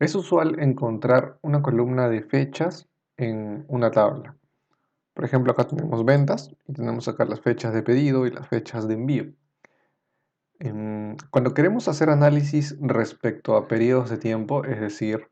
Es usual encontrar una columna de fechas en una tabla. Por ejemplo, acá tenemos ventas y tenemos acá las fechas de pedido y las fechas de envío. Cuando queremos hacer análisis respecto a periodos de tiempo, es decir,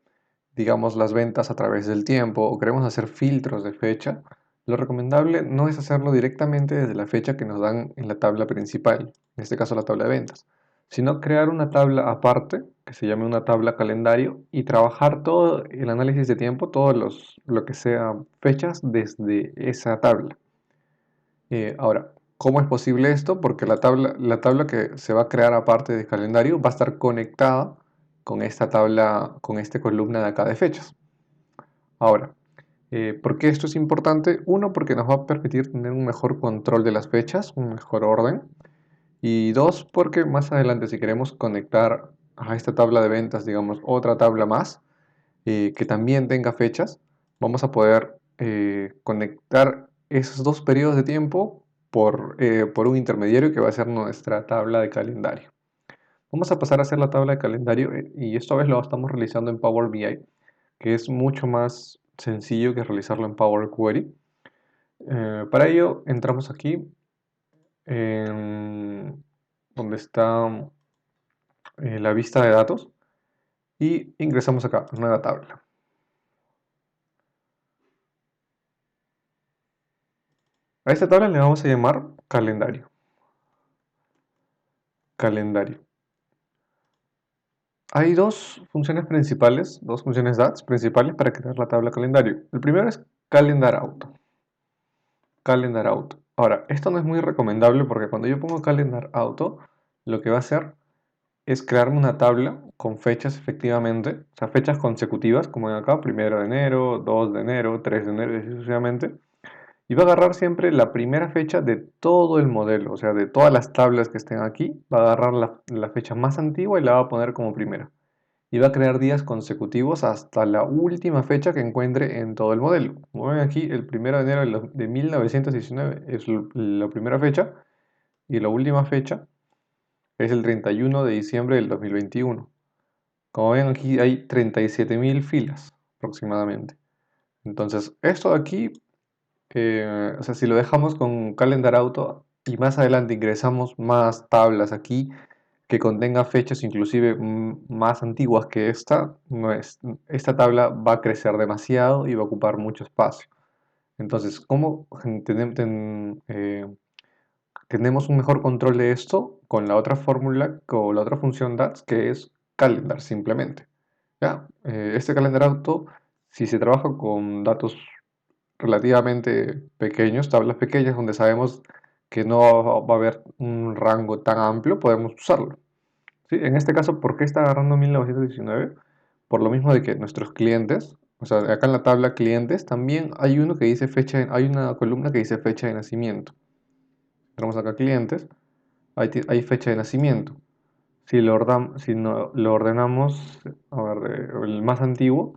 digamos las ventas a través del tiempo o queremos hacer filtros de fecha, lo recomendable no es hacerlo directamente desde la fecha que nos dan en la tabla principal, en este caso la tabla de ventas, sino crear una tabla aparte que se llame una tabla calendario y trabajar todo el análisis de tiempo, lo que sea fechas desde esa tabla. Ahora, ¿cómo es posible esto? Porque la tabla que se va a crear aparte de calendario va a estar conectada con esta tabla, con esta columna de acá de fechas. Ahora, ¿por qué esto es importante? Uno, porque nos va a permitir tener un mejor control de las fechas, un mejor orden. Y dos, porque más adelante si queremos conectar a esta tabla de ventas, digamos, otra tabla más, que también tenga fechas, vamos a poder conectar esos dos periodos de tiempo por un intermediario que va a ser nuestra tabla de calendario. Vamos a pasar a hacer la tabla de calendario y esta vez lo estamos realizando en Power BI, que es mucho más sencillo que realizarlo en Power Query. Para ello entramos aquí en donde está la vista de datos y ingresamos acá, nueva tabla. A esta tabla le vamos a llamar calendario. Calendario. Hay dos funciones principales, dos funciones DATS principales para crear la tabla calendario. El primero es calendar auto. Calendar auto. Ahora, esto no es muy recomendable porque cuando yo pongo calendar auto, lo que va a hacer es crearme una tabla con fechas efectivamente, o sea, fechas consecutivas, como en acá, 1 de enero, 2 de enero, 3 de enero y así sucesivamente. Y va a agarrar siempre la primera fecha de todo el modelo, o sea, de todas las tablas que estén aquí, va a agarrar la fecha más antigua y la va a poner como primera. Y va a crear días consecutivos hasta la última fecha que encuentre en todo el modelo. Como ven aquí, el 1 de enero de 1919 es la primera fecha y la última fecha es el 31 de diciembre del 2021. Como ven aquí hay 37.000 filas aproximadamente. Entonces, esto de aquí, o sea, si lo dejamos con Calendar Auto y más adelante ingresamos más tablas aquí que contenga fechas inclusive más antiguas que esta, esta tabla va a crecer demasiado y va a ocupar mucho espacio. Entonces, ¿cómo tenemos un mejor control de esto? Con la otra fórmula, con la otra función DATS, que es calendar simplemente. ¿Ya? Este calendar auto, si se trabaja con datos relativamente pequeños, tablas pequeñas donde sabemos que no va a haber un rango tan amplio, podemos usarlo. ¿Sí? En este caso, ¿por qué está agarrando 1919? Por lo mismo de que nuestros clientes, o sea, acá en la tabla clientes, también hay uno que dice fecha, hay una columna que dice fecha de nacimiento. Tenemos acá clientes, hay fecha de nacimiento. Si no, lo ordenamos, a ver, el más antiguo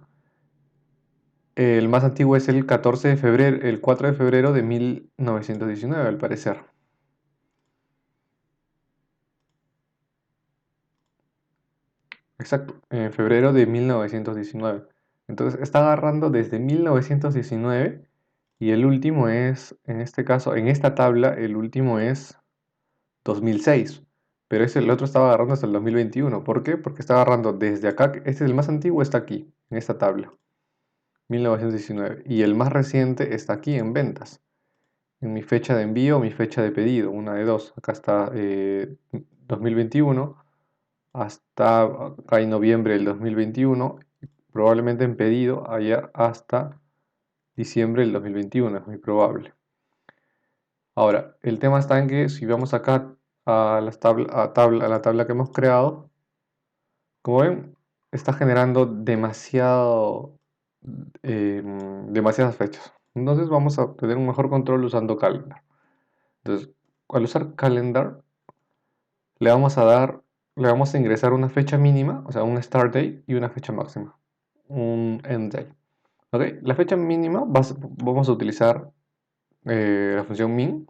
es el 14 de febrero, el 4 de febrero de 1919, al parecer. Exacto, en febrero de 1919. Entonces está agarrando desde 1919 y el último es, en este caso, en esta tabla, el último es 2006. Pero el otro estaba agarrando hasta el 2021. ¿Por qué? Porque está agarrando desde acá, este es el más antiguo, está aquí, en esta tabla, 1919. Y el más reciente está aquí en ventas, en mi fecha de envío, mi fecha de pedido, una de dos. Acá está 2021 hasta acá en noviembre del 2021, probablemente en pedido allá hasta diciembre del 2021, es muy probable. Ahora, el tema está en que si vamos acá a la tabla que hemos creado, como ven, está generando demasiadas fechas. Entonces vamos a tener un mejor control usando Calendar. Entonces, al usar Calendar, le vamos a dar, le vamos a ingresar una fecha mínima, o sea, un start date y una fecha máxima, un end date. ¿Ok? La fecha mínima vamos a utilizar la función min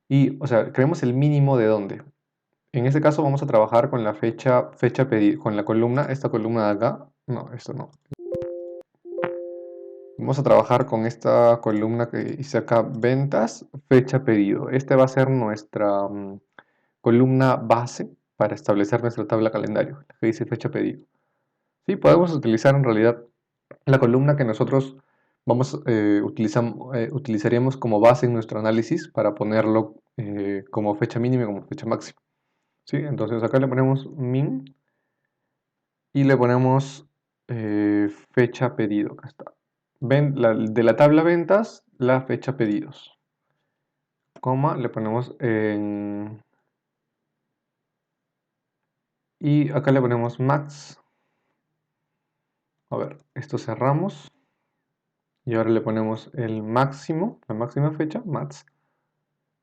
y, o sea, creemos el mínimo de dónde. En este caso vamos a trabajar con la fecha con la columna, esta columna de acá, No, esto no. Vamos a trabajar con esta columna que hice acá, ventas, fecha, pedido. Esta va a ser nuestra columna base para establecer nuestra tabla calendario, la que dice fecha, pedido. Sí, podemos utilizar en realidad la columna que nosotros utilizaríamos como base en nuestro análisis para ponerlo como fecha mínima y como fecha máxima. ¿Sí? Entonces acá le ponemos min y le ponemos fecha pedido. Acá está. De la tabla ventas, la fecha pedidos. Coma, le ponemos en... Y acá le ponemos max. A ver, esto cerramos. Y ahora le ponemos el máximo, la máxima fecha, max,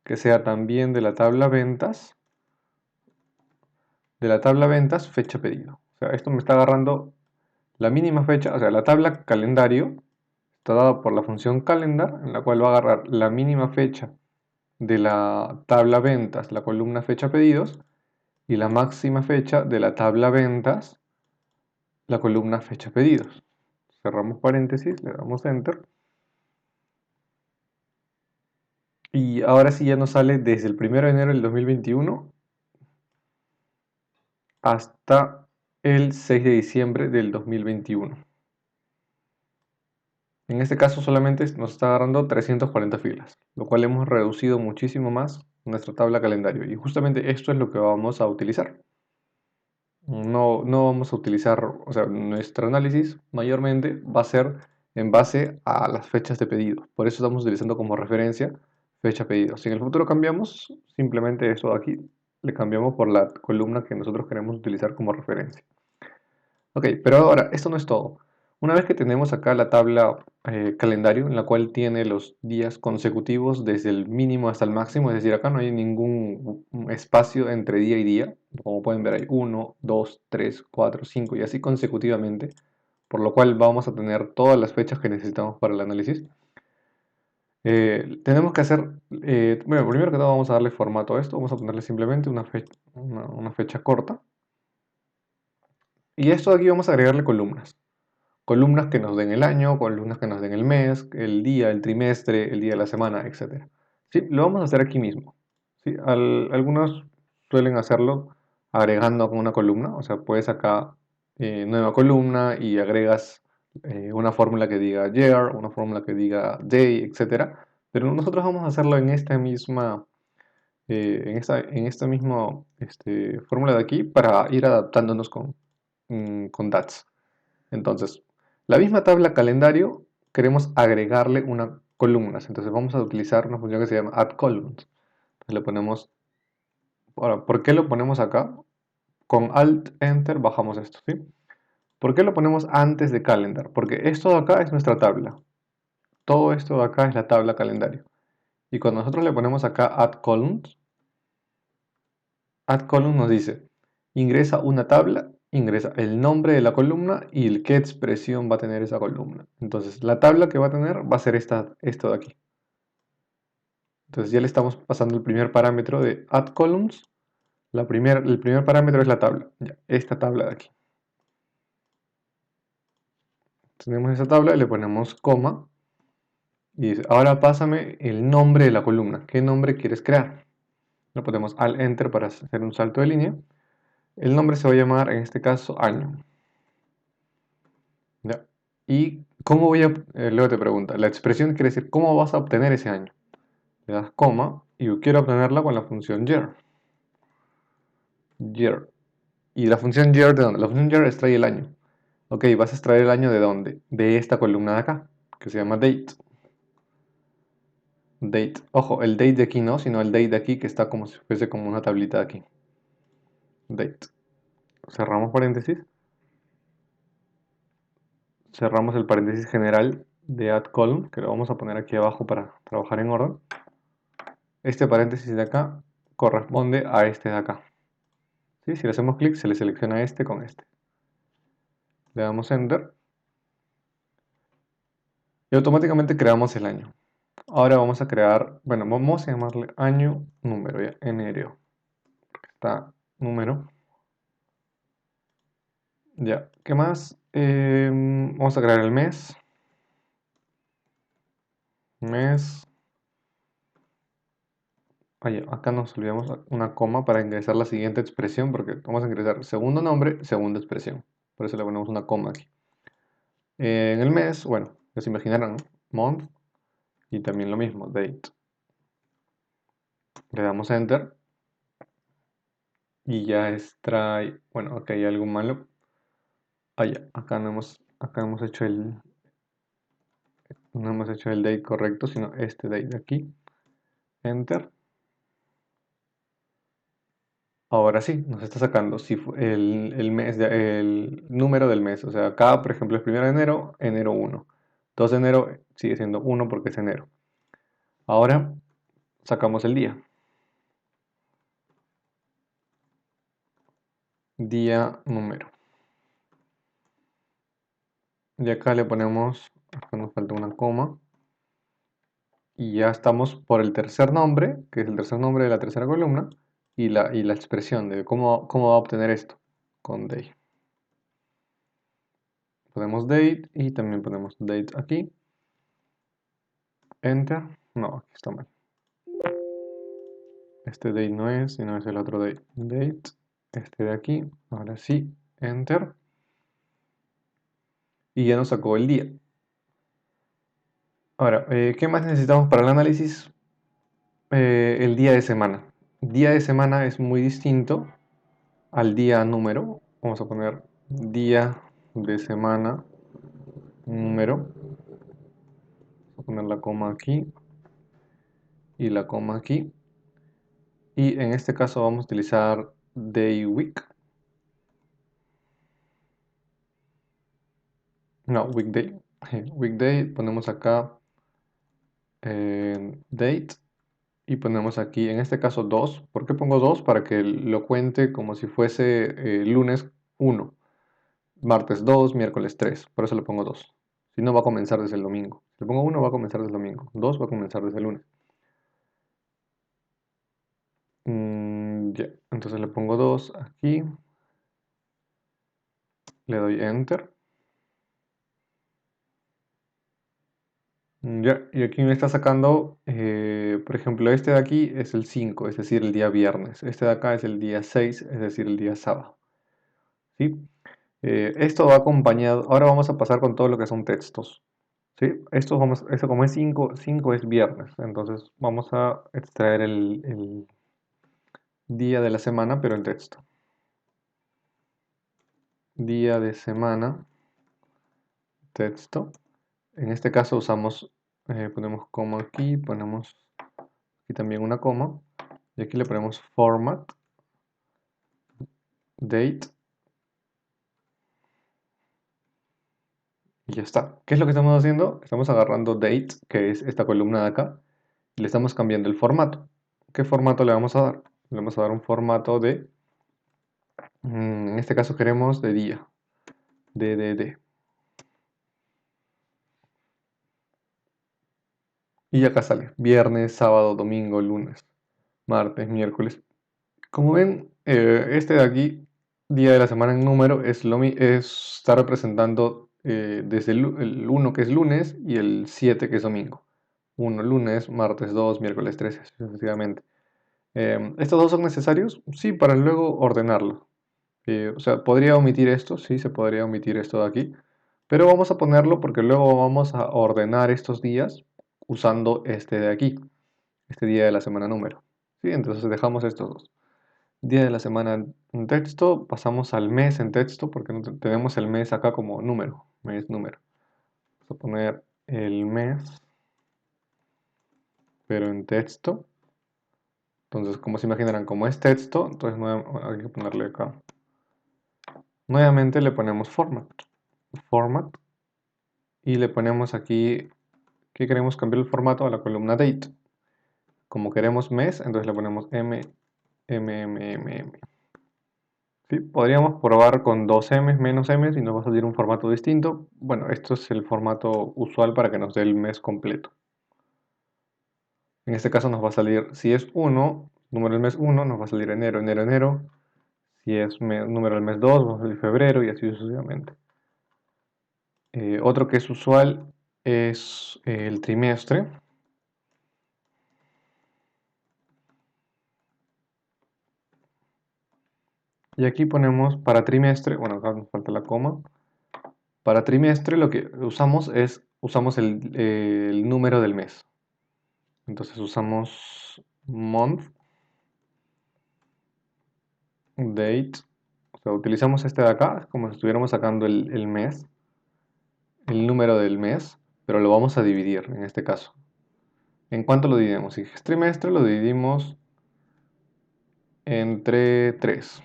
que sea también de la tabla ventas, fecha pedido. O sea, esto me está agarrando la mínima fecha, o sea, la tabla calendario está dada por la función calendar, en la cual va a agarrar la mínima fecha de la tabla ventas, la columna fecha pedidos, y la máxima fecha de la tabla ventas, la columna fecha pedidos. Cerramos paréntesis, le damos enter. Y ahora sí ya nos sale desde el 1 de enero del 2021 hasta el 6 de diciembre del 2021. En este caso solamente nos está agarrando 340 filas, lo cual hemos reducido muchísimo más nuestra tabla calendario. Y justamente esto es lo que vamos a utilizar. No vamos a utilizar, o sea, nuestro análisis mayormente va a ser en base a las fechas de pedido. Por eso estamos utilizando como referencia fecha pedido. Si en el futuro cambiamos, simplemente esto de aquí le cambiamos por la columna que nosotros queremos utilizar como referencia. Ok, pero ahora, esto no es todo. Una vez que tenemos acá la tabla calendario, en la cual tiene los días consecutivos desde el mínimo hasta el máximo, es decir, acá no hay ningún espacio entre día y día. Como pueden ver, hay 1, 2, 3, 4, 5 y así consecutivamente, por lo cual vamos a tener todas las fechas que necesitamos para el análisis. Tenemos que hacer, bueno, primero que todo vamos a darle formato a esto, vamos a ponerle simplemente una fecha corta. Y esto de aquí vamos a agregarle columnas. Columnas que nos den el año, columnas que nos den el mes, el día, el trimestre, el día de la semana, etc. ¿Sí? Lo vamos a hacer aquí mismo. ¿Sí? Algunos suelen hacerlo agregando con una columna. O sea, puedes acá nueva columna y agregas una fórmula que diga year, una fórmula que diga day, etc. Pero nosotros vamos a hacerlo en esta misma, fórmula de aquí para ir adaptándonos con DATS. Entonces, la misma tabla calendario queremos agregarle unas columnas. Entonces vamos a utilizar una función que se llama add columns. Entonces le ponemos, ahora, ¿por qué lo ponemos acá? Con Alt Enter bajamos esto, ¿sí? ¿Por qué lo ponemos antes de calendar? Porque esto de acá es nuestra tabla. Todo esto de acá es la tabla calendario. Y cuando nosotros le ponemos acá add column nos dice, ingresa una tabla, ingresa el nombre de la columna y qué expresión va a tener esa columna. Entonces, la tabla que va a tener va a ser esto de aquí. Entonces ya le estamos pasando el primer parámetro de add columns. El primer parámetro es la tabla, ya, esta tabla de aquí. Tenemos esa tabla y le ponemos coma. Y dice, ahora pásame el nombre de la columna. ¿Qué nombre quieres crear? Le ponemos al enter para hacer un salto de línea. El nombre se va a llamar, en este caso, año. ¿Ya? ¿Y cómo voy a...? Luego te pregunta, la expresión quiere decir, ¿cómo vas a obtener ese año? Le das coma y yo quiero obtenerla con la función year. Year. ¿Y la función year de dónde? La función year extrae el año. Ok, vas a extraer el año de dónde? De esta columna de acá, que se llama date. Date. Ojo, el date de aquí no, sino el date de aquí que está como si fuese como una tablita de aquí. Date. Cerramos paréntesis. Cerramos el paréntesis general de add column, que lo vamos a poner aquí abajo para trabajar en orden. Este paréntesis de acá corresponde a este de acá. ¿Sí? Si le hacemos clic, se le selecciona este con este. Le damos enter. Y automáticamente creamos el año. Ahora vamos a crear, bueno, vamos a llamarle año número, ya, enero. Está número. Ya, ¿qué más? Vamos a crear el mes. Oye, acá nos olvidamos una coma para ingresar la siguiente expresión, porque vamos a ingresar segundo nombre, segunda expresión. Por eso le ponemos una coma aquí. En el mes, bueno, ya se imaginarán, ¿no? Month, y también lo mismo, date. Le damos enter, y ya extrae, bueno, acá hay algo malo. Acá no hemos hecho el date correcto, sino este date de aquí. Enter. Ahora sí, nos está sacando si el mes, el número del mes. O sea, acá, por ejemplo, es 1 de enero, enero 1. 2 de enero sigue siendo 1 porque es enero. Ahora sacamos el día. Día, número. Y acá le ponemos, acá nos falta una coma. Y ya estamos por el tercer nombre, que es el tercer nombre de la tercera columna, y la expresión de cómo va a obtener esto con day. Ponemos date y también ponemos date aquí. Enter. No, aquí está mal. Este date no es, sino es el otro date. Date, este de aquí. Ahora sí, enter. Y ya nos sacó el día. Ahora, ¿qué más necesitamos para el análisis? El día de semana. Día de semana es muy distinto al día número. Vamos a poner día de semana número. Vamos a poner la coma aquí y la coma aquí. Y en este caso vamos a utilizar day week. No, weekday. Weekday, ponemos acá date y ponemos aquí, en este caso 2. ¿Por qué pongo 2? Para que lo cuente como si fuese lunes 1, martes 2, miércoles 3. Por eso le pongo 2. Si no, va a comenzar desde el domingo. Si le pongo 1, va a comenzar desde el domingo. 2 va a comenzar desde el lunes. Ya, entonces le pongo 2 aquí. Le doy enter. Ya, y aquí me está sacando, por ejemplo, este de aquí es el 5, es decir, el día viernes. Este de acá es el día 6, es decir, el día sábado. ¿Sí? Esto va acompañado, ahora vamos a pasar con todo lo que son textos. ¿Sí? Esto como es 5, 5 es viernes, entonces vamos a extraer el día de la semana, pero en texto. Día de semana, texto. En este caso usamos, ponemos coma aquí, ponemos aquí también una coma, y aquí le ponemos format, date, y ya está. ¿Qué es lo que estamos haciendo? Estamos agarrando date, que es esta columna de acá, y le estamos cambiando el formato. ¿Qué formato le vamos a dar? Le vamos a dar un formato de, en este caso queremos de día, de. Y acá sale, viernes, sábado, domingo, lunes, martes, miércoles. Como ven, este de aquí, día de la semana en número, está representando desde el 1 que es lunes y el 7 que es domingo. 1 lunes, martes 2, miércoles 3, sucesivamente. ¿Estos dos son necesarios? Sí, para luego ordenarlo. O sea, podría omitir esto, sí, se podría omitir esto de aquí, pero vamos a ponerlo porque luego vamos a ordenar estos días usando este de aquí, este día de la semana número. ¿Sí? Entonces dejamos estos dos. Día de la semana en texto, pasamos al mes en texto porque no tenemos el mes acá como número, mes número. Vamos a poner el mes, pero en texto. Entonces, como se imaginarán, como es texto, entonces hay que ponerle acá. Nuevamente le ponemos format, y le ponemos aquí que queremos cambiar el formato a la columna date. Como queremos mes, entonces le ponemos M. ¿Sí? Podríamos probar con 2 M, menos M, y nos va a salir un formato distinto. Bueno, esto es el formato usual para que nos dé el mes completo. En este caso nos va a salir, si es 1, número del mes 1, nos va a salir enero, enero. Si es número del mes 2, va a salir febrero y así sucesivamente. Otro que es usual es el trimestre. Y aquí ponemos para trimestre, bueno, acá nos falta la coma. Para trimestre lo que usamos el número del mes. Entonces usamos month, date, o sea, utilizamos este de acá como si estuviéramos sacando el mes, el número del mes, pero lo vamos a dividir en este caso. ¿En cuánto lo dividimos? Si es trimestre lo dividimos entre 3.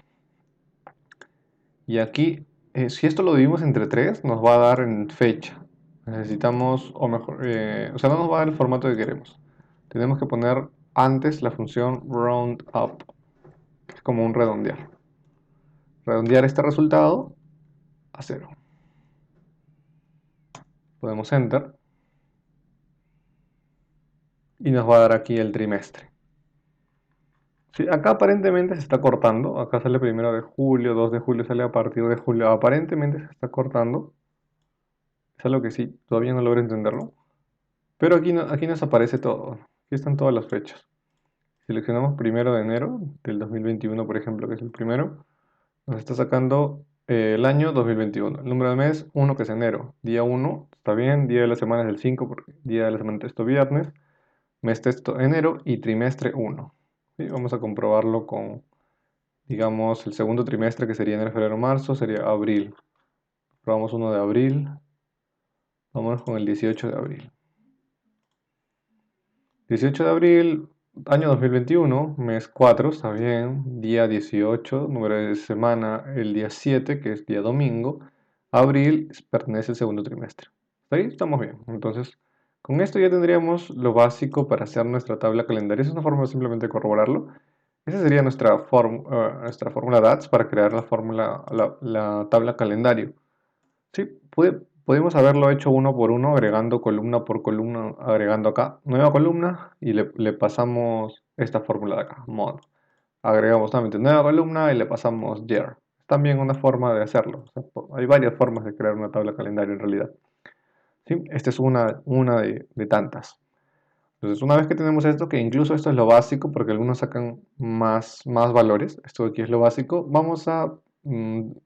Y aquí, si esto lo dividimos entre 3, nos va a dar en fecha. Necesitamos, o mejor, o sea, no nos va a dar el formato que queremos. Tenemos que poner antes la función roundup, que es como un redondear. Redondear este resultado a 0. Podemos enter y nos va a dar aquí el trimestre. Sí, acá aparentemente se está cortando. Acá sale primero de julio, 2 de julio sale a partir de julio. Aparentemente se está cortando. Es algo que sí, todavía no logro entenderlo. Pero aquí, aquí nos aparece todo. Aquí están todas las fechas. Seleccionamos primero de enero del 2021, por ejemplo, que es el primero. Nos está sacando el año 2021. El número de mes, 1, que es enero. Día 1, está bien. Día de la semana es el 5, porque día de la semana texto viernes. Mes texto enero y trimestre 1. ¿Sí? Vamos a comprobarlo con, digamos, el segundo trimestre, que sería enero, febrero, marzo, sería abril. Probamos 1 de abril. Vamos con el 18 de abril. 18 de abril, año 2021, mes 4, está bien. Día 18, número de semana, el día 7, que es día domingo. Abril pertenece al segundo trimestre. ¿Está ahí? Estamos bien. Entonces, con esto ya tendríamos lo básico para hacer nuestra tabla calendario. Es una forma simplemente de corroborarlo. Esa sería nuestra fórmula DATS para crear la tabla calendario. Sí, podemos haberlo hecho uno por uno, agregando columna por columna, agregando acá nueva columna y le pasamos esta fórmula de acá, mod. Agregamos nuevamente nueva columna y le pasamos year. Es también una forma de hacerlo. O sea, hay varias formas de crear una tabla calendario en realidad. ¿Sí? Esta es una de tantas. Entonces, una vez que tenemos esto, que incluso esto es lo básico, porque algunos sacan más valores, esto de aquí es lo básico, vamos a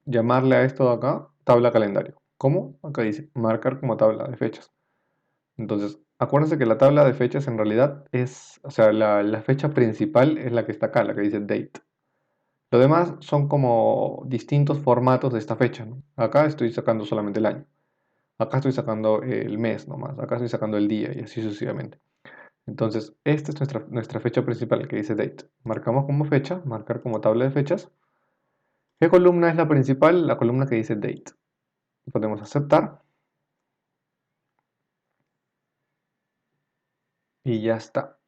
llamarle a esto de acá tabla calendario. ¿Cómo? Acá dice, marcar como tabla de fechas. Entonces, acuérdense que la tabla de fechas en realidad es, o sea, la fecha principal es la que está acá, la que dice date. Lo demás son como distintos formatos de esta fecha, ¿no? Acá estoy sacando solamente el año. Acá estoy sacando el mes nomás. Acá estoy sacando el día y así sucesivamente. Entonces, esta es nuestra fecha principal que dice date. Marcamos como fecha, marcar como tabla de fechas. ¿Qué columna es la principal? La columna que dice date. Podemos aceptar y ya está.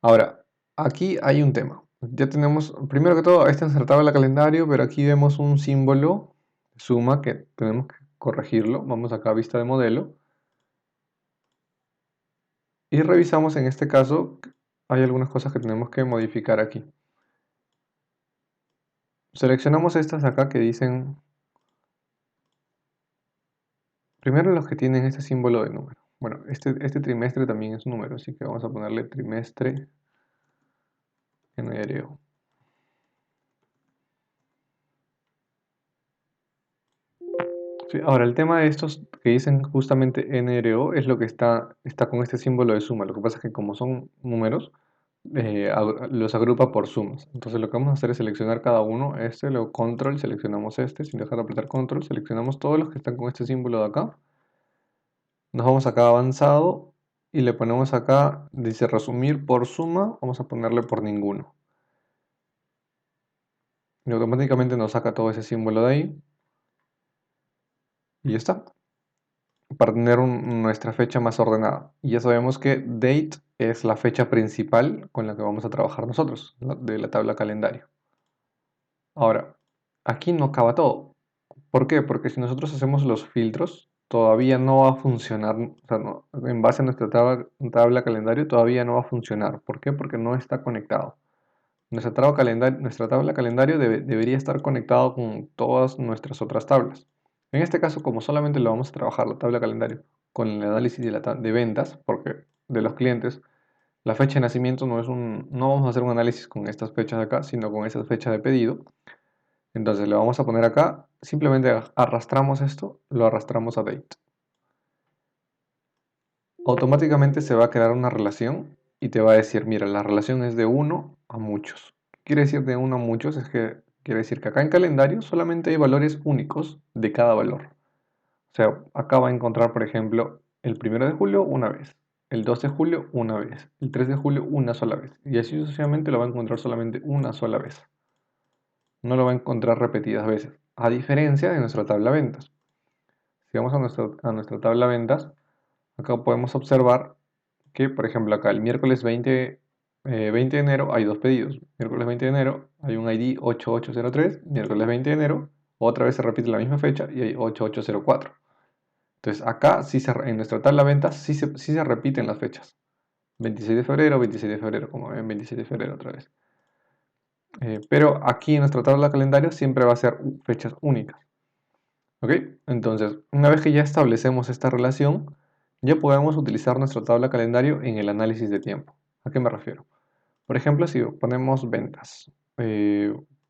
Ahora, aquí hay un tema. Ya tenemos, primero que todo, esta es nuestra tabla calendario, pero aquí vemos un símbolo suma que tenemos que corregirlo. Vamos acá a vista de modelo y revisamos en este caso, hay algunas cosas que tenemos que modificar aquí. Seleccionamos estas acá que dicen, primero los que tienen este símbolo de número. Bueno, este trimestre también es número, así que vamos a ponerle trimestre enero. Sí, ahora, el tema de estos que dicen justamente NRO es lo que está con este símbolo de suma. Lo que pasa es que como son números, los agrupa por sumas. Entonces lo que vamos a hacer es seleccionar cada uno, luego control, seleccionamos este, sin dejar de apretar control, seleccionamos todos los que están con este símbolo de acá. Nos vamos acá a avanzado y le ponemos acá, dice resumir por suma, vamos a ponerle por ninguno. Y automáticamente nos saca todo ese símbolo de ahí. Y ya está. Para tener nuestra fecha más ordenada. Y ya sabemos que date es la fecha principal con la que vamos a trabajar nosotros, de la tabla calendario. Ahora, aquí no acaba todo. ¿Por qué? Porque si nosotros hacemos los filtros, todavía no va a funcionar, o sea, en base a nuestra tabla calendario, todavía no va a funcionar. ¿Por qué? Porque no está conectado. Nuestra tabla calendario debería estar conectado con todas nuestras otras tablas. En este caso, como solamente lo vamos a trabajar la tabla de calendario con el análisis de ventas, porque de los clientes, la fecha de nacimiento no vamos a hacer un análisis con estas fechas de acá, sino con esa fecha de pedido. Entonces le vamos a poner acá, simplemente arrastramos esto, lo arrastramos a date. Automáticamente se va a crear una relación y te va a decir, mira, la relación es de 1 a muchos. ¿Qué quiere decir de 1 a muchos? Es que quiere decir que acá en calendario solamente hay valores únicos de cada valor. O sea, acá va a encontrar, por ejemplo, el 1 de julio una vez, el 2 de julio una vez, el 3 de julio una sola vez. Y así sucesivamente lo va a encontrar solamente una sola vez. No lo va a encontrar repetidas veces. A diferencia de nuestra tabla de ventas. Si vamos a nuestra tabla de ventas, acá podemos observar que, por ejemplo, acá el miércoles 20 de enero hay dos pedidos. Miércoles 20 de enero hay un ID 8803. Miércoles 20 de enero otra vez se repite la misma fecha y hay 8804. Entonces acá en nuestra tabla de ventas sí se repiten las fechas. 26 de febrero, como ven, 26 de febrero otra vez. Pero aquí en nuestra tabla de calendario siempre va a ser fechas únicas. ¿Ok? Entonces, una vez que ya establecemos esta relación, ya podemos utilizar nuestra tabla de calendario en el análisis de tiempo. ¿A qué me refiero? Por ejemplo, si ponemos ventas,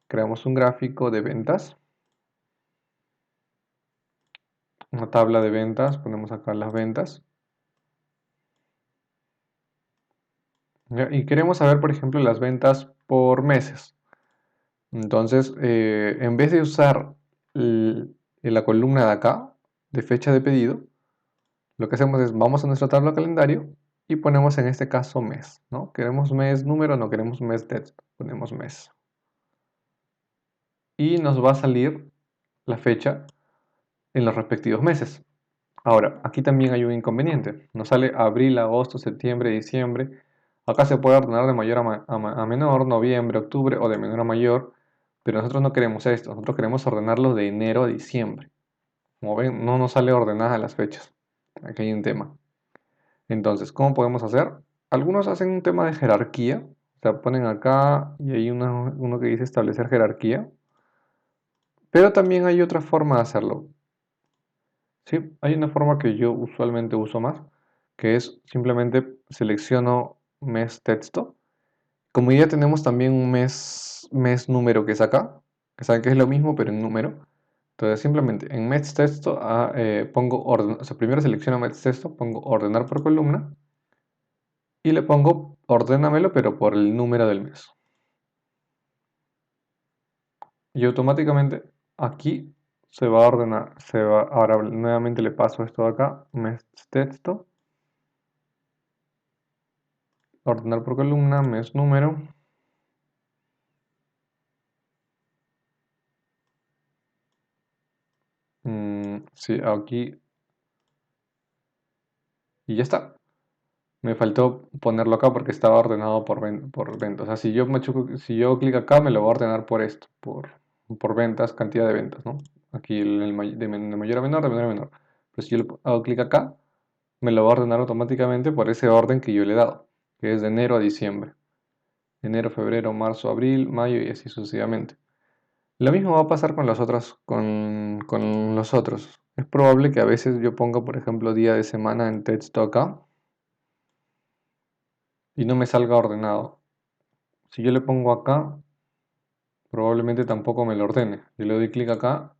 creamos un gráfico de ventas, una tabla de ventas, ponemos acá las ventas. ¿Ya? Y queremos saber, por ejemplo, las ventas por meses. Entonces, en vez de usar la columna de acá, de fecha de pedido, lo que hacemos es, vamos a nuestra tabla de calendario y ponemos en este caso mes, ¿no? Queremos mes número, no queremos mes texto, ponemos mes. Y nos va a salir la fecha en los respectivos meses. Ahora, aquí también hay un inconveniente. Nos sale abril, agosto, septiembre, diciembre. Acá se puede ordenar de mayor a menor, noviembre, octubre o de menor a mayor. Pero nosotros no queremos esto. Nosotros queremos ordenarlos de enero a diciembre. Como ven, no nos sale ordenada las fechas. Aquí hay un tema. Entonces, ¿cómo podemos hacer? Algunos hacen un tema de jerarquía. O sea, ponen acá y hay uno que dice establecer jerarquía. Pero también hay otra forma de hacerlo. Sí, hay una forma que yo usualmente uso más, que es simplemente selecciono mes texto. Como ya tenemos también un mes número que es acá, que saben que es lo mismo pero en número. Entonces simplemente en mes texto pongo orden, o sea, primero selecciono mes texto, pongo ordenar por columna y le pongo ordénamelo pero por el número del mes. Y automáticamente aquí se va a ordenar, ahora nuevamente le paso esto de acá, mes texto. Ordenar por columna, mes número. Sí, aquí. Y ya está. Me faltó ponerlo acá porque estaba ordenado por ventas. O sea, si yo clic acá, me lo va a ordenar por esto, por ventas, cantidad de ventas, ¿no? Aquí de mayor a menor, de menor a menor. Pero si yo le hago clic acá, me lo va a ordenar automáticamente por ese orden que yo le he dado, que es de enero a diciembre. Enero, febrero, marzo, abril, mayo y así sucesivamente. Lo mismo va a pasar con los otros. Es probable que a veces yo ponga, por ejemplo, día de semana en texto acá y no me salga ordenado. Si yo le pongo acá, probablemente tampoco me lo ordene. Yo le doy clic acá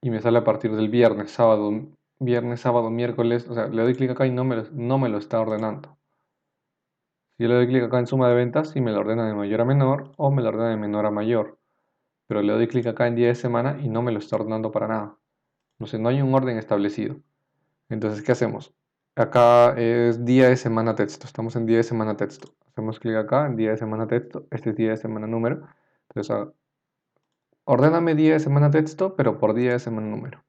y me sale a partir del viernes, sábado, miércoles. O sea, le doy clic acá y no me lo está ordenando. Si yo le doy clic acá en suma de ventas, sí me lo ordena de mayor a menor o me lo ordena de menor a mayor. Pero le doy clic acá en día de semana y no me lo está ordenando para nada. No hay un orden establecido. Entonces, ¿qué hacemos? Acá es día de semana texto. Estamos en día de semana texto. Hacemos clic acá en día de semana texto. Este es día de semana número. Entonces, ordéname día de semana texto, pero por día de semana número.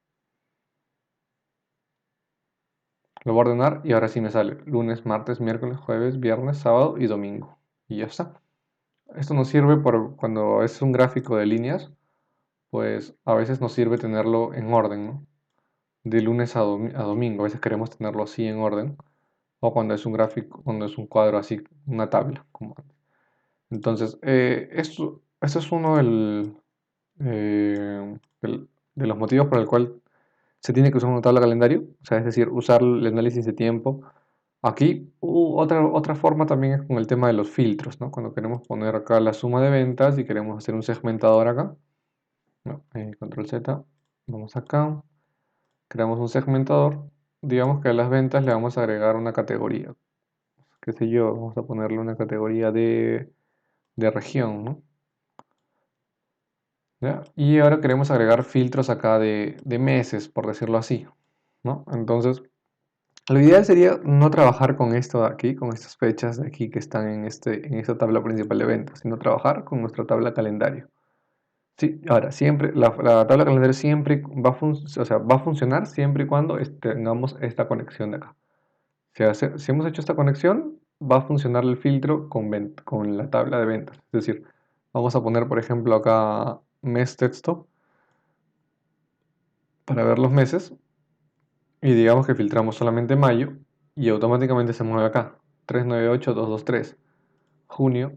Lo voy a ordenar y ahora sí me sale lunes, martes, miércoles, jueves, viernes, sábado y domingo. Y ya está. Esto nos sirve cuando es un gráfico de líneas, pues a veces nos sirve tenerlo en orden, ¿no? De lunes a domingo. A veces queremos tenerlo así en orden. O cuando es un gráfico, cuando es un cuadro así, una tabla. Entonces, esto es uno eh, de los motivos por el cual se tiene que usar una tabla calendario, o sea, es decir, usar el análisis de tiempo. Aquí, otra forma también es con el tema de los filtros, ¿no? Cuando queremos poner acá la suma de ventas y queremos hacer un segmentador acá, ¿no? Control Z, vamos acá, creamos un segmentador, digamos que a las ventas le vamos a agregar una categoría, qué sé yo, vamos a ponerle una categoría de región, ¿no? ¿Ya? Y ahora queremos agregar filtros acá de meses, por decirlo así, ¿no? Entonces, lo ideal sería no trabajar con esto de aquí, con estas fechas de aquí que están en esta tabla principal de ventas, sino trabajar con nuestra tabla calendario. Sí, ahora, siempre, la tabla calendario siempre o sea, va a funcionar siempre y cuando tengamos esta conexión de acá. Si hemos hecho esta conexión, va a funcionar el filtro con la tabla de ventas. Es decir, vamos a poner, por ejemplo, acá mes texto para ver los meses y digamos que filtramos solamente mayo y automáticamente se mueve acá. 398223. Junio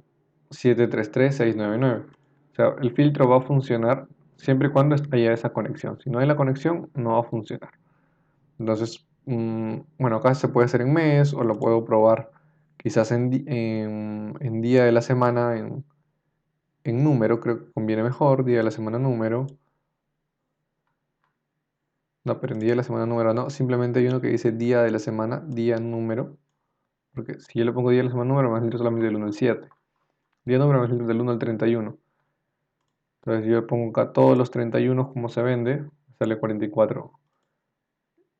733699. O sea, el filtro va a funcionar siempre y cuando haya esa conexión. Si no hay la conexión, no va a funcionar. Entonces, bueno, acá se puede hacer en mes o lo puedo probar quizás en día de la semana, en número, creo que conviene mejor, día de la semana número. No, pero en día de la semana número no, simplemente hay uno que dice día de la semana, día número, porque si yo le pongo día de la semana número, me va a salir solamente del 1 al 7. Día número me va a salir del 1 al 31. Entonces yo pongo acá todos los 31 como se vende, sale 44.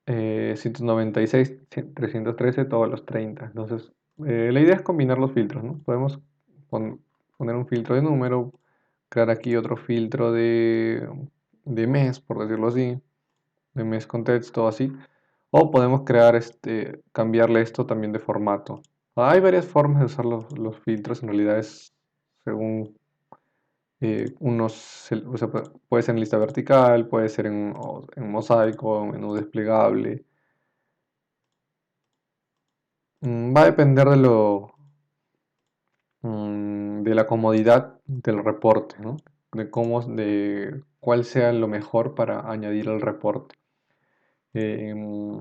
196, 313, todos los 30. Entonces, la idea es combinar los filtros, ¿no? Podemos poner un filtro de número, crear aquí otro filtro de mes, por decirlo así, de mes con texto, así. O podemos crear cambiarle esto también de formato. Hay varias formas de usar los filtros, en realidad es según o sea, puede ser en lista vertical, puede ser en mosaico, en menú desplegable. Va a depender de la comodidad del reporte, ¿no? De cuál sea lo mejor para añadir al reporte. Em,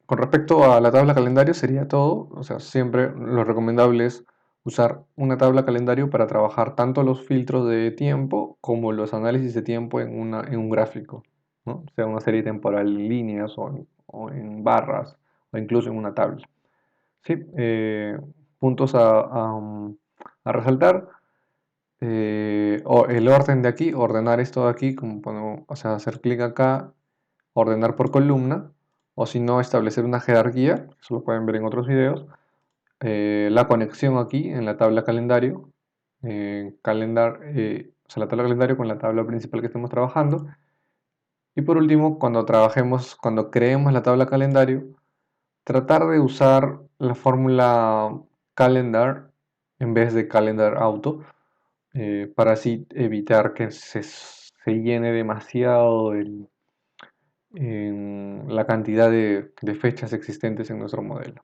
con respecto a la tabla calendario sería todo, o sea, siempre lo recomendable es usar una tabla calendario para trabajar tanto los filtros de tiempo como los análisis de tiempo en un gráfico, ¿no? Sea una serie temporal en líneas o en barras o incluso en una tabla. Sí, puntos a resaltar. O el orden de aquí, ordenar esto de aquí, como o sea, hacer clic acá, ordenar por columna, o si no, establecer una jerarquía, eso lo pueden ver en otros videos. La conexión aquí en la tabla calendario, o sea, la tabla calendario con la tabla principal que estamos trabajando. Y por último, cuando creemos la tabla calendario, tratar de usar la fórmula calendar en vez de calendar auto, para así evitar que se llene demasiado la cantidad de fechas existentes en nuestro modelo.